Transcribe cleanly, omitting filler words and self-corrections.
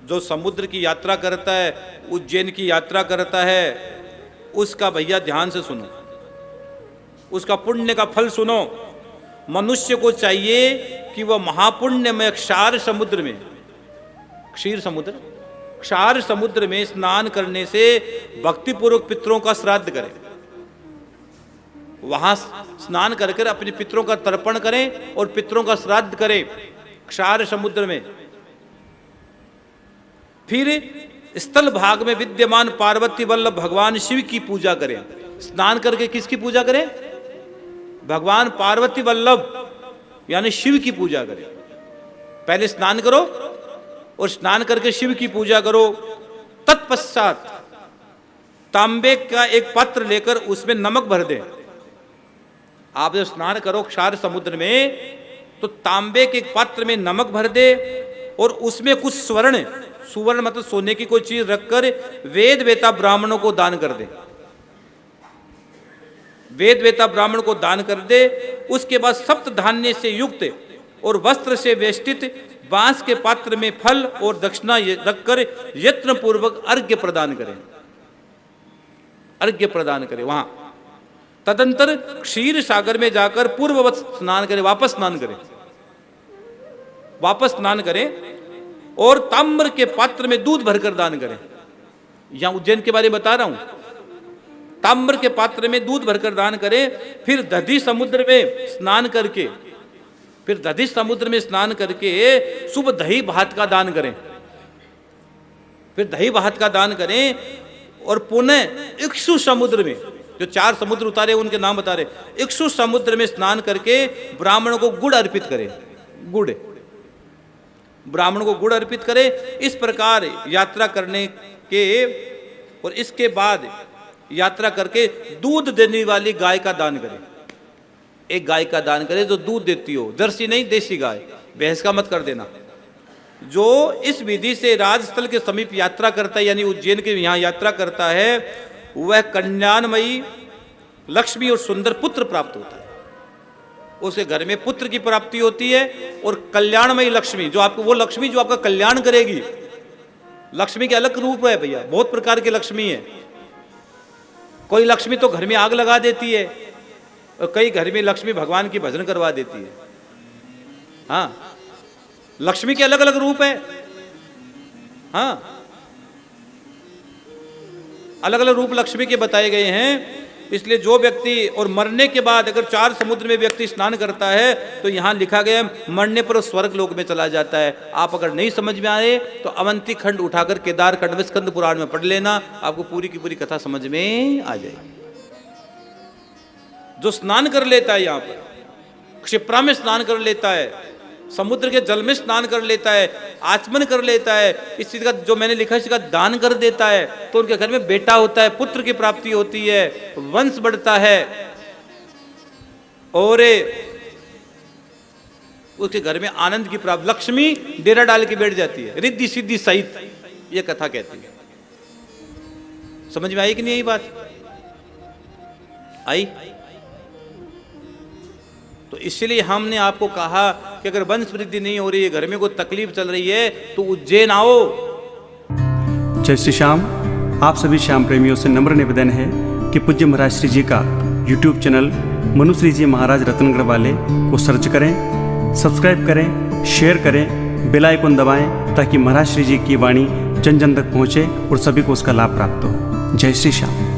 जो समुद्र की यात्रा करता है, उज्जैन की यात्रा करता है, उसका भैया ध्यान से सुनो, उसका पुण्य का फल सुनो। मनुष्य को चाहिए कि वह महापुण्य में क्षार समुद्र में, क्षीर समुद्र, क्षार समुद्र में स्नान करने से भक्तिपूर्वक पितरों का श्राद्ध करें, वहां स्नान कर अपने पितरों का तर्पण करें और पितरों का श्राद्ध करें क्षार समुद्र में। फिर स्थल भाग में विद्यमान पार्वती वल्लभ भगवान शिव की पूजा करें। स्नान करके किसकी पूजा करें? भगवान पार्वती वल्लभ यानी शिव की पूजा करें। पहले स्नान करो और स्नान करके शिव की पूजा करो। तत्पश्चात तांबे का एक पात्र लेकर उसमें नमक भर दें। आप जब स्नान करो क्षार समुद्र में तो तांबे के एक पात्र में नमक भर दे और उसमें कुछ स्वर्ण, सुवर्ण मतलब सोने की कोई चीज रखकर वेद वेता ब्राह्मणों को दान कर दे। वेद वेता ब्राह्मण को दान कर दे। उसके बाद सप्त धान्य से युक्त और वस्त्र से वेष्टित बांस के पात्र में फल और दक्षिणा रखकर यत्न पूर्वक अर्घ्य प्रदान करें। अर्घ्य प्रदान करें वहां। तदंतर क्षीर सागर में जाकर पूर्ववत स्नान करें, वापस स्नान करें, वापस स्नान करें और ताम्र के पात्र में दूध भरकर दान करें। यहां उज्जैन के बारे में बता रहा हूं। ताम्र के पात्र में दूध भरकर दान करें। फिर दधी समुद्र में स्नान करके, फिर दधी समुद्र में स्नान करके शुभ दही भात का दान करें। फिर दही भात का दान करें और पुनः इक्षु समुद्र में, जो 4 समुद्र उतारे उनके नाम बता रहे, इक्षु समुद्र में स्नान करके ब्राह्मणों को गुड़ अर्पित करें। गुड़, ब्राह्मणों को गुड़ अर्पित करें। इस प्रकार यात्रा करने के और इसके बाद यात्रा करके दूध देने वाली गाय का दान करें। एक गाय का दान करें जो दूध देती हो, जर्सी नहीं, देसी गाय, भैंस का मत कर देना। जो इस विधि से राजस्थल के समीप यात्रा करता है यानी उज्जैन के यहाँ यात्रा करता है, वह कल्याणमयी लक्ष्मी और सुंदर पुत्र प्राप्त होता है। उसके घर में पुत्र की प्राप्ति होती है और कल्याणमयी लक्ष्मी, जो आपको, वो लक्ष्मी जो आपका कल्याण करेगी। लक्ष्मी के अलग रूप है भैया, बहुत प्रकार की लक्ष्मी है। कोई लक्ष्मी तो घर में आग लगा देती है और कई घर में लक्ष्मी भगवान की भजन करवा देती है। हाँ, लक्ष्मी के अलग अलग रूप है। हाँ, अलग अलग रूप लक्ष्मी के बताए गए हैं। इसलिए जो व्यक्ति, और मरने के बाद अगर 4 समुद्र में व्यक्ति स्नान करता है तो यहाँ लिखा गया मरने पर स्वर्ग लोक में चला जाता है। आप अगर नहीं समझ में आए तो अवंती खंड उठाकर केदार खंड में स्कंद पुराण में पढ़ लेना, आपको पूरी की पूरी कथा समझ में आ जाएगी। जो स्नान कर लेता है, यहाँ पर क्षिप्रा में स्नान कर लेता है, समुद्र के जल में स्नान कर लेता है, आचमन कर लेता है, इस चीज का जो मैंने लिखा है इसका दान कर देता है, तो उनके घर में बेटा होता है, पुत्र की प्राप्ति होती है, वंश बढ़ता है और उसके घर में आनंद की प्राप्ति, लक्ष्मी डेरा डाल के बैठ जाती है, रिद्धि सिद्धि सहित, ये कथा कहती है। समझ में आई कि नहीं आई बात? आई? तो इसलिए हमने आपको कहा कि अगर वंश वृद्धि नहीं हो रही है, घर में कोई तकलीफ चल रही है, तो उज्जैन आओ। जय श्री श्याम। आप सभी श्याम प्रेमियों से नम्र निवेदन है कि पूज्य महाराज श्री जी का YouTube चैनल मनुश्री जी महाराज रतनगढ़ वाले को सर्च करें, सब्सक्राइब करें, शेयर करें, बेल आइकन दबाएं ताकि महाराज श्री जी की वाणी जन जन तक पहुँचे और सभी को उसका लाभ प्राप्त हो। जय श्री श्याम।